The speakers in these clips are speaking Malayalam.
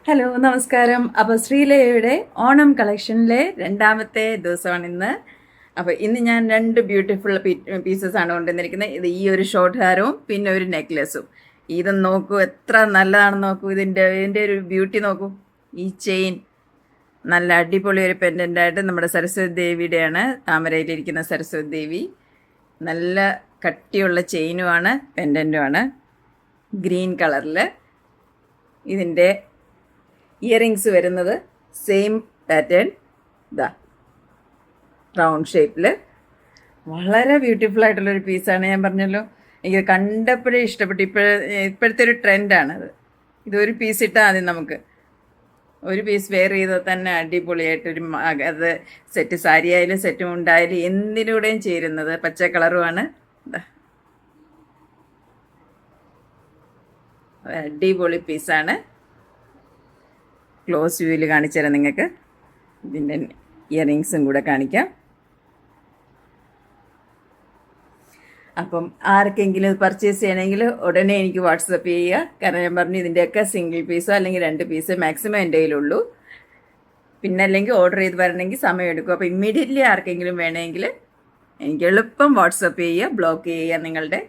ഹലോ നമസ്കാരം. അപ്പോൾ ശ്രീലയുടെ ഓണം കളക്ഷനിലെ രണ്ടാമത്തെ ദിവസമാണ് ഇന്ന്. അപ്പോൾ ഇന്ന് ഞാൻ രണ്ട് ബ്യൂട്ടിഫുൾ പീസസ് ആണ് കൊണ്ടുവന്നിരിക്കുന്നത്. ഇത് ഈ ഒരു ഷോർട്ട് ഹാരവും പിന്നെ ഒരു നെക്ലെസും. ഇത് നോക്കൂ, എത്ര നല്ലതാണെന്ന് നോക്കൂ. ഇതിൻ്റെ ഒരു ബ്യൂട്ടി നോക്കൂ. ഈ ചെയിൻ നല്ല അടിപൊളി ഒരു പെൻഡൻ്റായിട്ട് നമ്മുടെ സരസ്വതി ദേവിയുടെയാണ്, താമരയിലിരിക്കുന്ന സരസ്വതി ദേവി. നല്ല കട്ടിയുള്ള ചെയിനുമാണ്, പെൻഡൻറ്റുമാണ്, ഗ്രീൻ കളറിൽ. ഇതിൻ്റെ ഇയറിങ്സ് വരുന്നത് സെയിം പാറ്റേൺ, ഇതാ റൗണ്ട് ഷേപ്പിൽ. വളരെ ബ്യൂട്ടിഫുൾ ആയിട്ടുള്ളൊരു പീസാണ്. ഞാൻ പറഞ്ഞല്ലോ, എനിക്ക് കണ്ടപ്പോഴേ ഇഷ്ടപ്പെട്ടു. ഇപ്പോഴത്തെ ഒരു ട്രെൻഡാണത്. ഇതൊരു പീസ് ഇട്ടാൽ ആദ്യം നമുക്ക് ഒരു പീസ് വെയർ ചെയ്താൽ തന്നെ അടിപൊളിയായിട്ടൊരു അത് സെറ്റ് സാരി ആയാലും സെറ്റ് മുണ്ടായാലും എന്തിലൂടെയും ചേരുന്നത്. പച്ച കളറുമാണ്. അടിപൊളി പീസാണ്. ക്ലോസ് വ്യൂവിൽ കാണിച്ചു തരാം നിങ്ങൾക്ക്. ഇതിൻ്റെ ഇയറിങ്സും കൂടെ കാണിക്കാം. അപ്പം ആർക്കെങ്കിലും പർച്ചേസ് ചെയ്യണമെങ്കിൽ ഉടനെ എനിക്ക് വാട്സപ്പ് ചെയ്യുക. കാരണം ഞാൻ പറഞ്ഞു, ഇതിൻ്റെയൊക്കെ സിംഗിൾ പീസോ അല്ലെങ്കിൽ 2 പീസ് മാക്സിമം എൻ്റെ കയ്യിലുള്ളൂ. പിന്നെ അല്ലെങ്കിൽ ഓർഡർ ചെയ്ത് വരണമെങ്കിൽ സമയമെടുക്കും. അപ്പോൾ ഇമ്മീഡിയറ്റ്ലി ആർക്കെങ്കിലും വേണമെങ്കിൽ എനിക്ക് എളുപ്പം വാട്സപ്പ് ചെയ്യുക, ബ്ലോക്ക് ചെയ്യുക, നിങ്ങളുടെ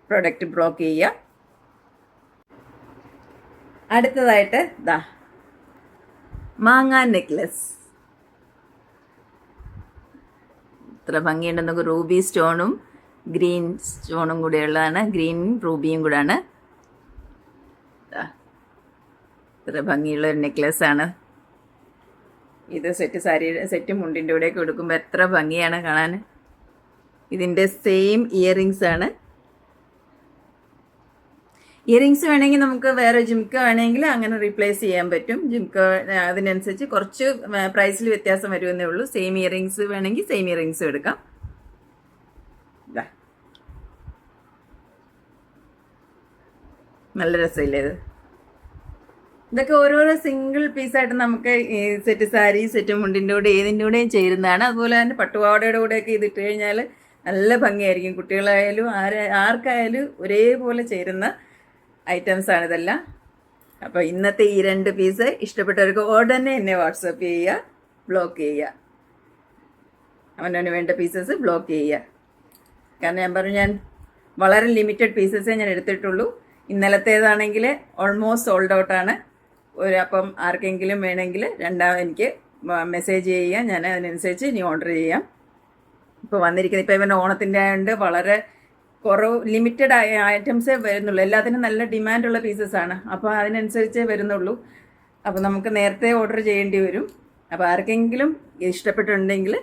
പ്രൊഡക്റ്റ് ബ്ലോക്ക് ചെയ്യുക. അടുത്തതായിട്ട് ദാ മാങ്ങ നെക്ലസ്. ഇത്ര ഭംഗിയുണ്ട് നമുക്ക്. റൂബി സ്റ്റോണും ഗ്രീൻ സ്റ്റോണും കൂടെയുള്ളതാണ്, ഗ്രീൻ റൂബിയും കൂടാണ്. ഇത്ര ഭംഗിയുള്ള ഒരു നെക്ലസ്സാണ് ഇത്. സെറ്റ് മുണ്ടിൻ്റെ കൂടെയൊക്കെ കൊടുക്കുമ്പോൾ എത്ര ഭംഗിയാണ് കാണാൻ. ഇതിൻ്റെ സെയിം ഇയറിങ്സ് ആണ്. ഇയറിങ്സ് വേണമെങ്കിൽ നമുക്ക് വേറെ ജിംക്ക വേണമെങ്കിൽ അങ്ങനെ റീപ്ലേസ് ചെയ്യാൻ പറ്റും. ജിംക്ക അതിനനുസരിച്ച് കുറച്ച് പ്രൈസിൽ വ്യത്യാസം വരുമെന്നേ ഉള്ളൂ. സെയിം ഇയറിങ്സ് വേണമെങ്കിൽ സെയിം ഇയറിങ്സ് എടുക്കാം. നല്ല രസമില്ലേ ഇത്? ഇതൊക്കെ ഓരോരോ സിംഗിൾ പീസായിട്ട് നമുക്ക് ഈ സെറ്റ് സാരി, സെറ്റ് മുണ്ടിൻ്റെ കൂടെ ഏതിൻ്റെ കൂടെയും ചേരുന്നതാണ്. അതുപോലെ തന്നെ പട്ടുപാവാടയുടെ കൂടെയൊക്കെ ഇതിട്ട് കഴിഞ്ഞാൽ നല്ല ഭംഗിയായിരിക്കും. കുട്ടികളായാലും ആർക്കായാലും ഒരേപോലെ ചേരുന്ന ഐറ്റംസാണ് ഇതെല്ലാം. അപ്പോൾ ഇന്നത്തെ ഈ 2 പീസ് ഇഷ്ടപ്പെട്ടവർക്ക് ഉടനെ എന്നെ വാട്സപ്പ് ചെയ്യുക, ബ്ലോക്ക് ചെയ്യുക. അവനവന് വേണ്ട പീസസ് ബ്ലോക്ക് ചെയ്യുക. കാരണം ഞാൻ പറഞ്ഞു, ഞാൻ വളരെ ലിമിറ്റഡ് പീസസേ ഞാൻ എടുത്തിട്ടുള്ളൂ. ഇന്നലത്തേതാണെങ്കിൽ ഓൾമോസ്റ്റ് സോൾഡ് ഔട്ടാണ്. അപ്പം ആർക്കെങ്കിലും വേണമെങ്കിൽ എനിക്ക് മെസ്സേജ് ചെയ്യുക. ഞാൻ അതിനനുസരിച്ച് ഇനി ഓർഡർ ചെയ്യാം. ഇപ്പോൾ വന്നിരിക്കുന്നത്, ഇപ്പോൾ ഇവൻ്റെ ഓണത്തിൻ്റെ ആയതുകൊണ്ട് വളരെ ലിമിറ്റഡ് ഐറ്റംസേ വരുന്നുള്ളൂ. എല്ലാത്തിനും നല്ല ഡിമാൻഡുള്ള പീസസാണ്. അപ്പോൾ അതിനനുസരിച്ചേ വരുന്നുള്ളൂ. അപ്പോൾ നമുക്ക് നേരത്തെ ഓർഡർ ചെയ്യേണ്ടി വരും. അപ്പോൾ ആർക്കെങ്കിലും ഇഷ്ടപ്പെട്ടിട്ടുണ്ടെങ്കിൽ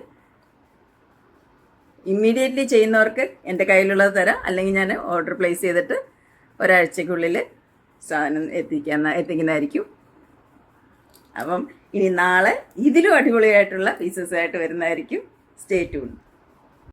ഇമ്മീഡിയറ്റ്ലി ചെയ്യുന്നവർക്ക് എൻ്റെ കയ്യിലുള്ളത് തരാം. അല്ലെങ്കിൽ ഞാൻ ഓർഡർ പ്ലേസ് ചെയ്തിട്ട് ഒരാഴ്ചക്കുള്ളിൽ സാധനം എത്തിക്കുന്നതായിരിക്കും. അപ്പം ഇനി നാളെ ഇതിലും അടിപൊളിയായിട്ടുള്ള പീസസായിട്ട് വരുന്നതായിരിക്കും. Stay tune.